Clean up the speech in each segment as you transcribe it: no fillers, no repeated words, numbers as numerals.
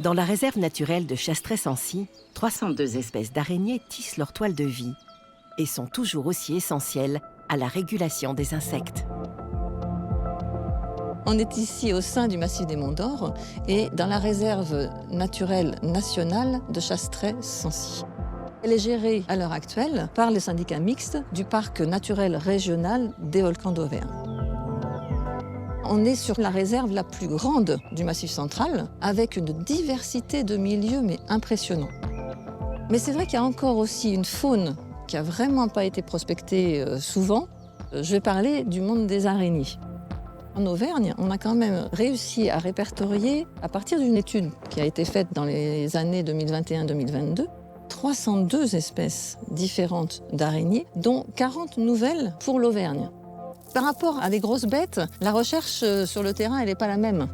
Dans la réserve naturelle de Chastret-Sancy, 302 espèces d'araignées tissent leur toile de vie et sont toujours aussi essentielles à la régulation des insectes. On est ici au sein du massif des Monts d'Or et dans la réserve naturelle nationale de Chastret-Sancy. Elle est gérée à l'heure actuelle par le syndicat mixte du parc naturel régional des volcans d'Auvergne. On est sur la réserve la plus grande du Massif central, avec une diversité de milieux mais impressionnant. Mais c'est vrai qu'il y a encore aussi une faune qui n'a vraiment pas été prospectée souvent. Je vais parler du monde des araignées. En Auvergne, on a quand même réussi à répertorier, à partir d'une étude qui a été faite dans les années 2021-2022, 302 espèces différentes d'araignées, dont 40 nouvelles pour l'Auvergne. Par rapport à des grosses bêtes, la recherche sur le terrain, elle n'est pas la même.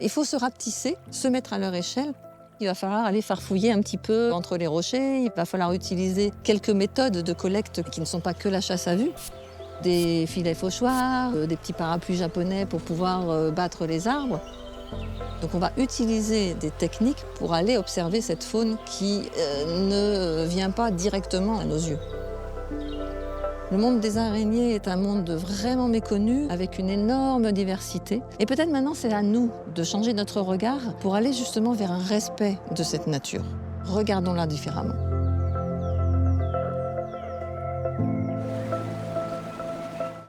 Il faut se rapetisser, se mettre à leur échelle. Il va falloir aller farfouiller un petit peu entre les rochers. Il va falloir utiliser quelques méthodes de collecte qui ne sont pas que la chasse à vue. Des filets fauchoirs, des petits parapluies japonais pour pouvoir battre les arbres. Donc on va utiliser des techniques pour aller observer cette faune qui ne vient pas directement à nos yeux. Le monde des araignées est un monde vraiment méconnu, avec une énorme diversité. Et peut-être maintenant, c'est à nous de changer notre regard pour aller justement vers un respect de cette nature. Regardons-la différemment.